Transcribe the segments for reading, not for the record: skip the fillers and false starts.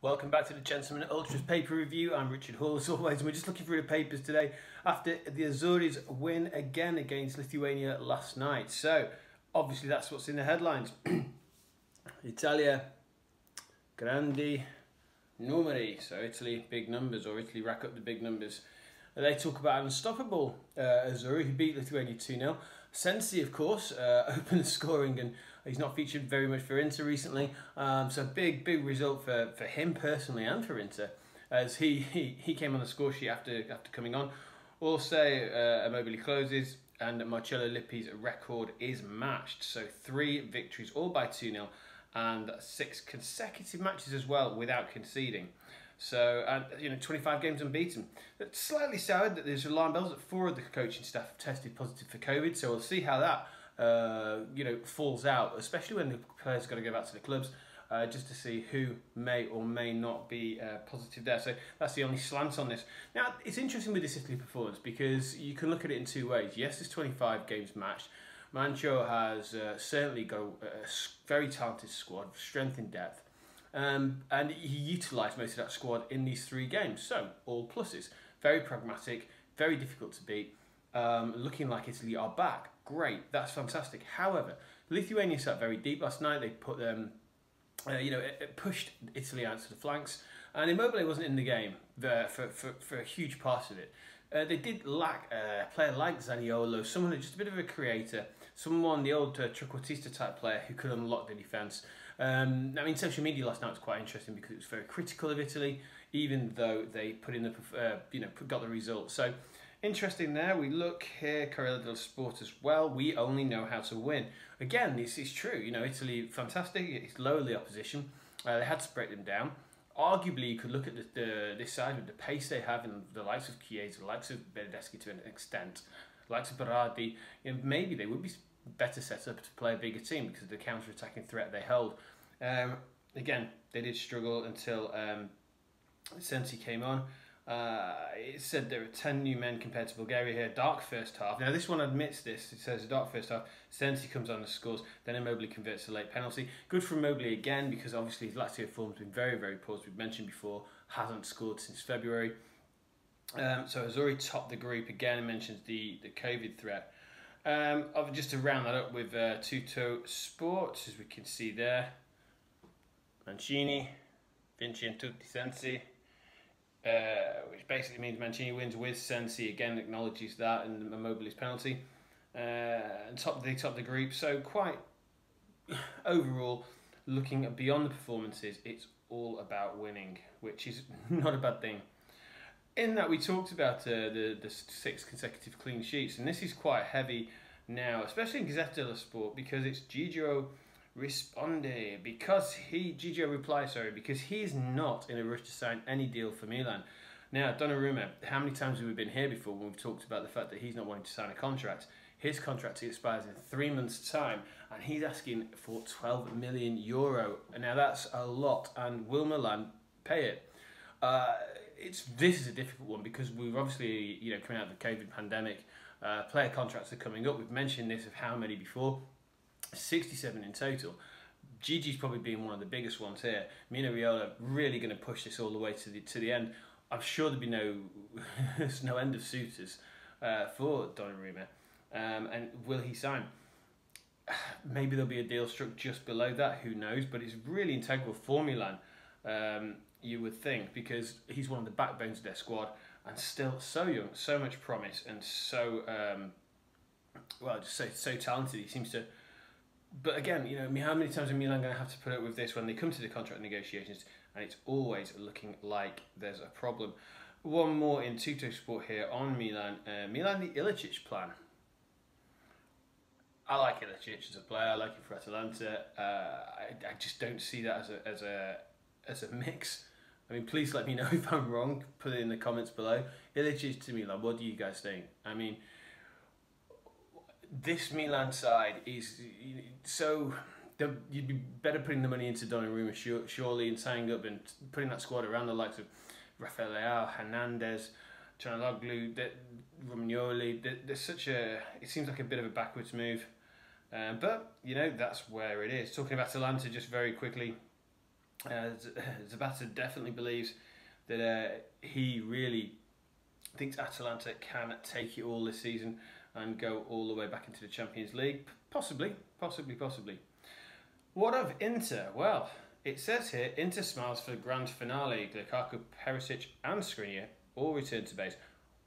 Welcome back to the Gentleman Ultras paper review. I'm Richard Hall as always, and we're just looking through the papers today after the Azzurri's win again against Lithuania last night. So, obviously that's what's in the headlines. Italia, grandi numeri. So Italy, big numbers, or Italy rack up the big numbers. They talk about an unstoppable Azzurri who beat Lithuania 2-0. Sensi, of course, opened scoring, and he's not featured very much for Inter recently. So big result for him personally and for Inter, as he came on the score sheet after coming on. Also, Immobile closes, and Marcello Lippi's record is matched. So 3 victories, all by 2-0, and 6 consecutive matches as well without conceding. So, 25 games unbeaten. It's slightly soured that there's alarm bells that 4 of the coaching staff have tested positive for COVID. So we'll see how that falls out, especially when the players got to go back to the clubs, just to see who may or may not be positive there. So that's the only slant on this. Now, it's interesting with this Italy performance because you can look at it in 2 ways. Yes, there's 25 games matched. Mancho has certainly got a very talented squad, strength in depth. And he utilised most of that squad in these 3 games. So, all pluses. Very pragmatic, very difficult to beat. Looking like Italy are back. Great, that's fantastic. However, Lithuania sat very deep last night. They put it pushed Italy out to the flanks. And Immobile wasn't in the game for a huge part of it. They did lack a player like Zaniolo, someone who's just a bit of a creator, someone, the old trequartista type player who could unlock the defence. Social media last night was quite interesting because it was very critical of Italy, even though they put in got the result. So interesting there. We look here, Corriere dello Sport as well. We only know how to win. Again, this is true. Italy, fantastic. It's lower the opposition. They had to break them down. Arguably, you could look at this side with the pace they have, and the likes of Chiesa, the likes of Bernardeschi to an extent, the likes of Berardi. Maybe they would be better set up to play a bigger team because of the counter-attacking threat they hold. Again, they did struggle until Sensi came on. It said there were 10 new men compared to Bulgaria here. Dark first half. Now this one admits this. It says a dark first half. Sensi comes on and scores. Then Immobile converts a late penalty. Good for Immobile again because obviously his Lazio form has been very poor, as we've mentioned before. Hasn't scored since February. So Azzurri topped the group again and mentions the COVID threat. Just to round that up with Tutto Sport, as we can see there. Mancini, Vinci and tutti Sensi. Which basically means Mancini wins with Sensi, again acknowledges that, and Immobile's penalty. And they top the group, so quite overall, looking beyond the performances, it's all about winning, which is not a bad thing. In that we talked about the 6 consecutive clean sheets, and this is quite heavy now, especially in Gazzetta dello Sport, because it's Gigio replies, because he's not in a rush to sign any deal for Milan. Now, Donnarumma, how many times have we been here before when we've talked about the fact that he's not wanting to sign a contract? His contract expires in 3 months' time, and he's asking for €12 million. Now, that's a lot, and will Milan pay it? This is a difficult one because we've obviously, coming out of the COVID pandemic, player contracts are coming up. We've mentioned this of how many before. 67 in total. Gigi's probably being one of the biggest ones here. Mino Raiola really going to push this all the way to the end. I'm sure there'll be no end of suitors for Donnarumma. And will he sign? Maybe there'll be a deal struck just below that. Who knows? But it's really integral for Milan. You would think, because he's one of the backbones of their squad and still so young, so much promise, and so so talented. He seems to. But again, how many times are Milan going to have to put up with this when they come to the contract negotiations, and it's always looking like there's a problem. One more in Tutto Sport here on Milan. Milan, the Ilicic plan. I like Ilicic as a player. I like him for Atalanta. I just don't see that as a mix. Please let me know if I'm wrong. Put it in the comments below. Ilicic to Milan, what do you guys think? This Milan side is so. You'd be better putting the money into Donnarumma surely, and signing up and putting that squad around the likes of Rafael Leao, Hernandez, Çalhanoğlu, Romagnoli. There's such a. It seems like a bit of a backwards move, but that's where it is. Talking about Atalanta just very quickly. Zapata definitely believes that he really thinks Atalanta can take it all this season and go all the way back into the Champions League. Possibly. What of Inter? Well, it says here, Inter smiles for the grand finale. Lukaku, Perisic and Skriniar all return to base,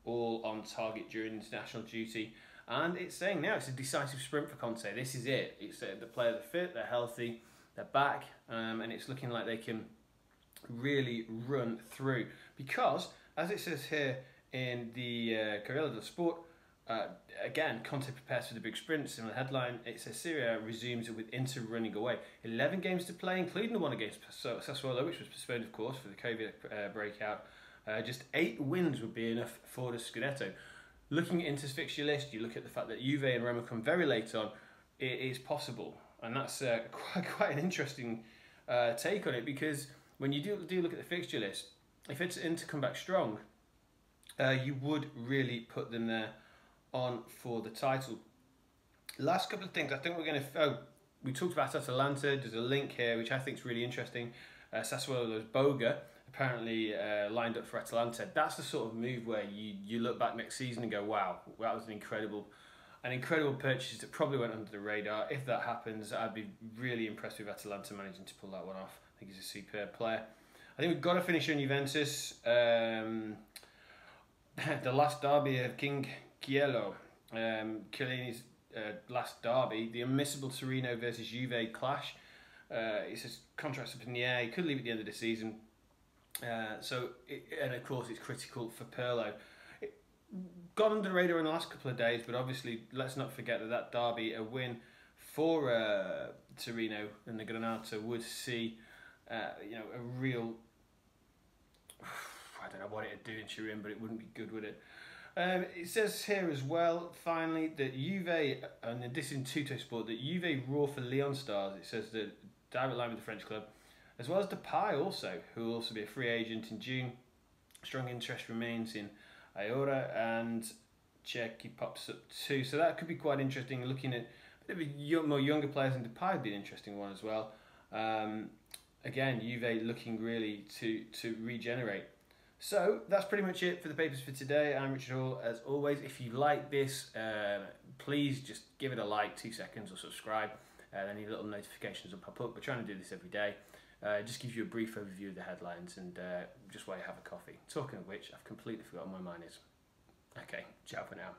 all on target during international duty. And it's saying now it's a decisive sprint for Conte. This is it. It's the players are fit, they're healthy, they're back, and it's looking like they can really run through. Because, as it says here in the Corriere dello Sport, again, Conte prepares for the big sprint. Similar headline, it says Serie A resumes with Inter running away. 11 games to play, including the one against Sassuolo, which was postponed, of course, for the COVID breakout. Just 8 wins would be enough for the Scudetto. Looking at Inter's fixture list, you look at the fact that Juve and Roma come very late on, it is possible. And that's quite an interesting take on it, because when you do look at the fixture list, if it's Inter come back strong, you would really put them there on for the title. Last couple of things, I think we're going to... we talked about Atalanta, there's a link here which I think is really interesting. Sassuolo's Boga apparently lined up for Atalanta. That's the sort of move where you look back next season and go, wow, that was an incredible purchase that probably went under the radar. If that happens, I'd be really impressed with Atalanta managing to pull that one off. I think he's a superb player. I think we've got to finish on Juventus. The last derby of King Chiello, Chiellini's last derby, the unmissable Torino versus Juve clash. He says contracts up in the air. He could leave at the end of the season. And of course, it's critical for Pirlo. It got under the radar in the last couple of days, but obviously, let's not forget that derby, a win for Torino and the Granata would see, a real. I don't know what it'd do in Turin, but it wouldn't be good, would it? It says here as well, finally, that Juve, and this is in Tutto Sport, that Juve roar for Lyon stars. It says that direct line with the French club, as well as Depay also, who will also be a free agent in June. Strong interest remains in Aora, and Czech pops up too. So that could be quite interesting. Looking at a bit of more younger players, and Depay would be an interesting one as well. Again, Juve looking really to regenerate. So that's pretty much it for the papers for today. I'm Richard Hall. As always, if you like this, please just give it a like, 2 seconds, or subscribe. Any little notifications will pop up. We're trying to do this every day. Just gives you a brief overview of the headlines and just while you have a coffee. Talking of which, I've completely forgotten what mine is. Okay, ciao for now.